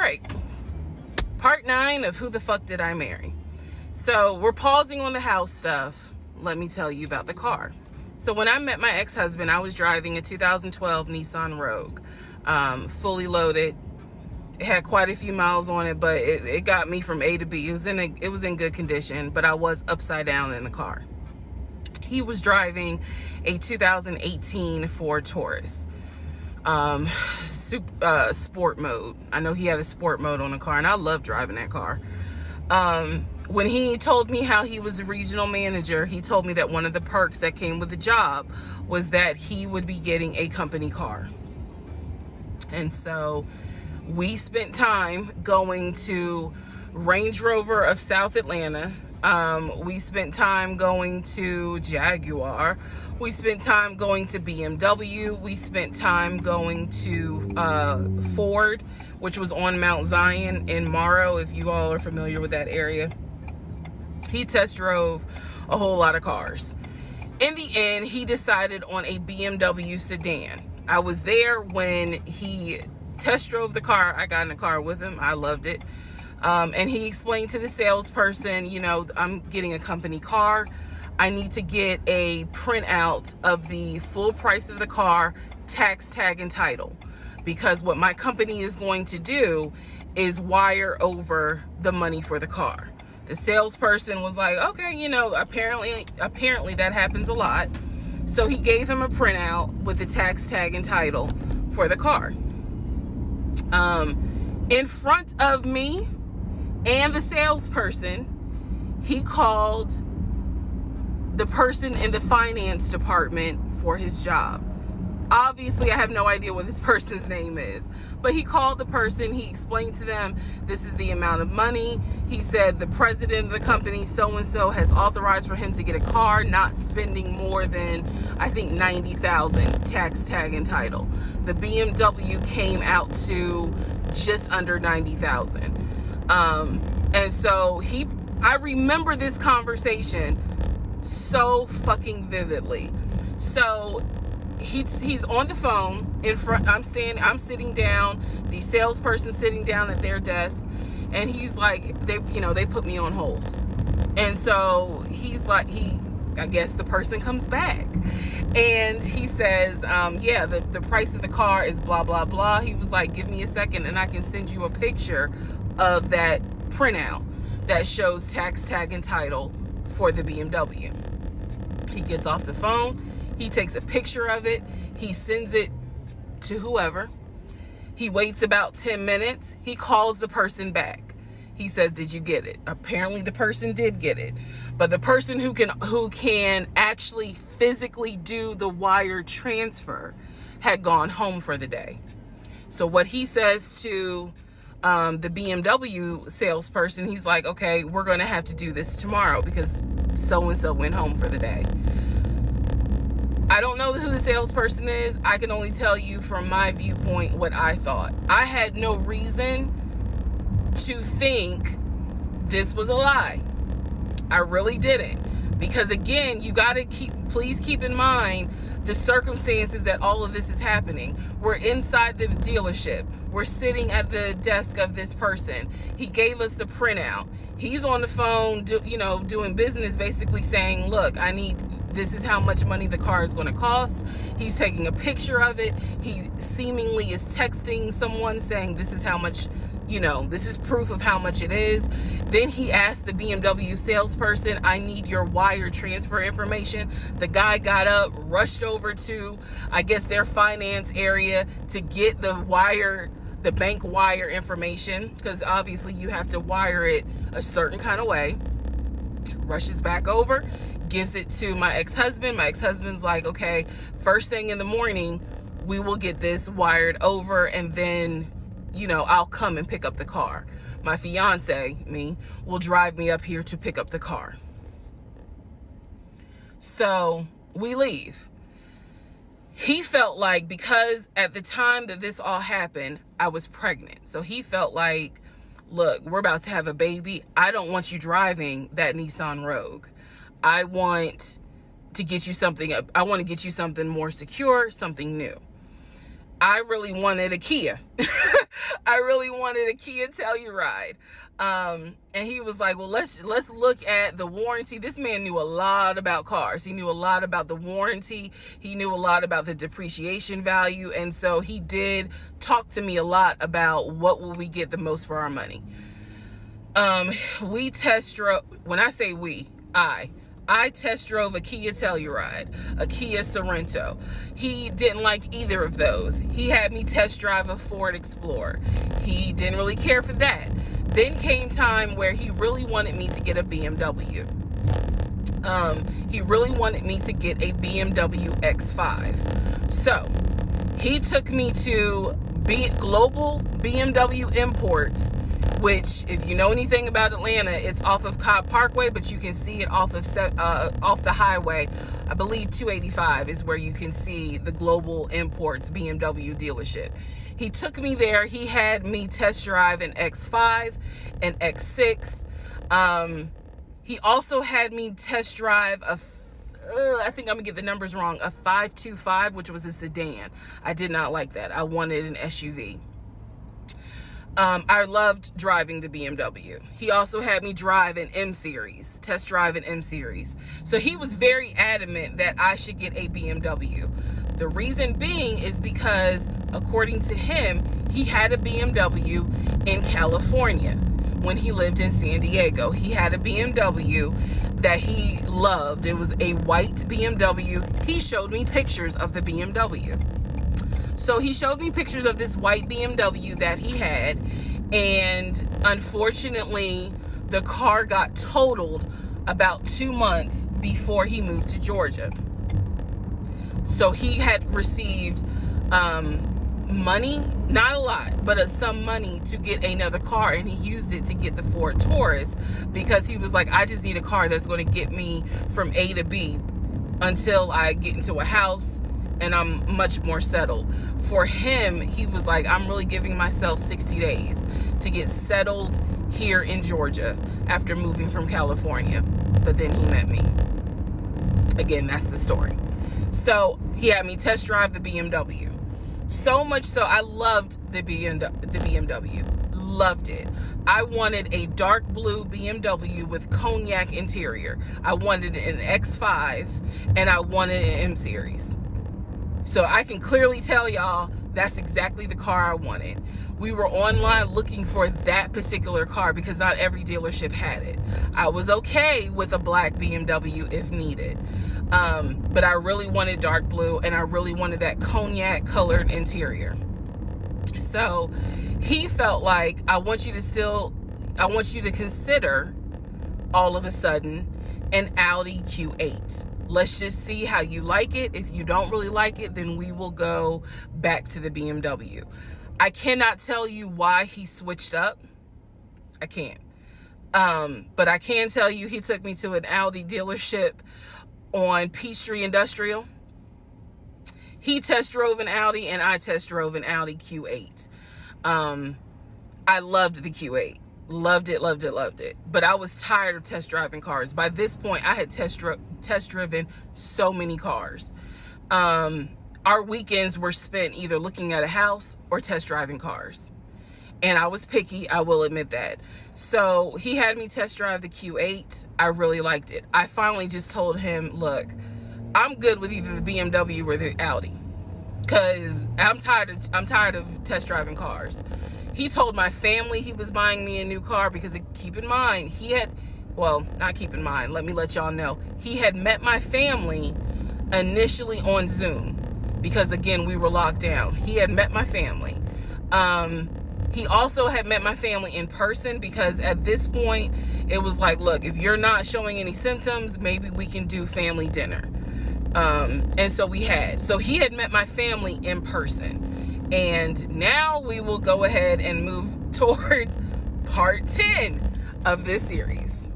right. Part 9 of Who the Fuck Did I Marry? So we're pausing on the house stuff. Let me tell you about the car. So when I met my ex-husband, I was driving a 2012 Nissan Rogue, fully loaded. It had quite a few miles on it, but it got me from A to B. It was in good condition, but I was upside down in the car. He was driving a 2018 Ford Taurus, sport mode. I know he had a sport mode on the car, and I love driving that car. When he told me how he was a regional manager, he told me that one of the perks that came with the job was that he would be getting a company car. And so we spent time going to Range Rover of South Atlanta. We spent time going to Jaguar. We spent time going to BMW. We spent time going to Ford, which was on Mount Zion in Morrow, if you all are familiar with that area. He test drove a whole lot of cars. In the end, he decided on a BMW sedan. I was there when he test drove the car. I got in the car with him. I loved it. And he explained to the salesperson, you know, I'm getting a company car. I need to get a printout of the full price of the car, tax, tag, and title. Because what my company is going to do is wire over the money for the car. The salesperson was like, okay, you know, apparently that happens a lot. So he gave him a printout with the tax, tag, and title for the car. In front of me and the salesperson, he called the person in the finance department for his job. Obviously, I have no idea what this person's name is, but he called the person. He explained to them, this is the amount of money. He said the president of the company, so-and-so, has authorized for him to get a car, not spending more than, I think, $90,000 tax, tag, and title. The BMW came out to just under $90,000. And so I remember this conversation so fucking vividly. So he's on the phone in front. I'm sitting down, the salesperson sitting down at their desk, and he's like, they put me on hold. And so he's like, I guess the person comes back and he says, yeah, the price of the car is blah, blah, blah. He was like, give me a second and I can send you a picture of that printout that shows tax, tag, and title for the BMW. He gets off the phone. He takes a picture of it. He sends it to whoever. He waits about 10 minutes. He calls the person back. He says, did you get it? Apparently the person did get it. But the person who can actually physically do the wire transfer had gone home for the day. So what he says to the BMW salesperson, he's like, okay, we're going to have to do this tomorrow because so-and-so went home for the day. I don't know who the salesperson is. I can only tell you from my viewpoint what I thought. I had no reason to think this was a lie. I really didn't. Because again, you got to please keep in mind the circumstances that all of this is happening. We're inside the dealership. We're sitting at the desk of this person. He gave us the printout. He's on the phone, doing business, basically saying, look, this is how much money the car is going to cost. He's taking a picture of it. He seemingly is texting someone saying this is how much, this is proof of how much it is. Then he asked the BMW salesperson, I need your wire transfer information. The guy got up, rushed over to, I guess, their finance area to get the bank wire information, because obviously you have to wire it a certain kind of way. Rushes back over, gives it to my ex-husband. My ex-husband's like, okay, first thing in the morning, we will get this wired over, and then, I'll come and pick up the car. My fiance, will drive me up here to pick up the car. So we leave. He felt like, because at the time that this all happened, I was pregnant. So he felt like, look, we're about to have a baby. I don't want you driving that Nissan Rogue. I want to get you something more secure, something new. I really wanted a Kia. I really wanted a Kia Telluride. And he was like, well, let's look at the warranty. This man knew a lot about cars. He knew a lot about the warranty. He knew a lot about the depreciation value. And so he did talk to me a lot about what will we get the most for our money. We test drove, when I say we, I test drove a Kia Telluride, a Kia Sorento. He didn't like either of those. He had me test drive a Ford Explorer. He didn't really care for that. Then came time where he really wanted me to get a BMW. He really wanted me to get a BMW X5. So he took me to Global BMW Imports, which, if you know anything about Atlanta, it's off of Cobb Parkway, but you can see it off the highway. I believe 285 is where you can see the Global Imports BMW dealership. He took me there. He had me test drive an X5, an X6. He also had me test drive I think I'm gonna get the numbers wrong, a 525, which was a sedan. I did not like that. I wanted an SUV. I loved driving the BMW. He also had me drive an M-Series, test drive an M-Series. So he was very adamant that I should get a BMW. The reason being is because, according to him, he had a BMW in California when he lived in San Diego. He had a BMW that he loved. It was a white BMW. He showed me pictures of the BMW. So he showed me pictures of this white BMW that he had, and unfortunately, the car got totaled about 2 months before he moved to Georgia. So he had received money, not a lot, but some money to get another car, and he used it to get the Ford Taurus because he was like, I just need a car that's going to get me from A to B until I get into a house and I'm much more settled. For him, he was like, I'm really giving myself 60 days to get settled here in Georgia after moving from California. But then he met me. Again, that's the story. So he had me test drive the BMW. So much so, I loved the BMW. Loved it. I wanted a dark blue BMW with cognac interior. I wanted an X5, and I wanted an M-Series. So I can clearly tell y'all that's exactly the car I wanted. We were online looking for that particular car because not every dealership had it. I was okay with a black BMW if needed. But I really wanted dark blue, and I really wanted that cognac colored interior. So he felt like, I want you to consider all of a sudden an Audi Q8. Let's just see how you like it. If you don't really like it, then we will go back to the BMW. I cannot tell you why he switched up. I can't. But I can tell you he took me to an Audi dealership on Peachtree Industrial. He test drove an Audi, and I test drove an Audi Q8. I loved the Q8. Loved it, loved it, loved it. But I was tired of test driving cars. By this point, I had test driven so many cars. Our weekends were spent either looking at a house or test driving cars. And I was picky, I will admit that. So he had me test drive the Q8. I really liked it. I finally just told him, look, I'm good with either the BMW or the Audi, because I'm tired of test driving cars. He told my family he was buying me a new car because, keep in mind, let me let y'all know. He had met my family initially on Zoom because, again, we were locked down. He had met my family. He also had met my family in person because at this point, it was like, look, if you're not showing any symptoms, maybe we can do family dinner. And so we had. So he had met my family in person. And now we will go ahead and move towards part 10 of this series.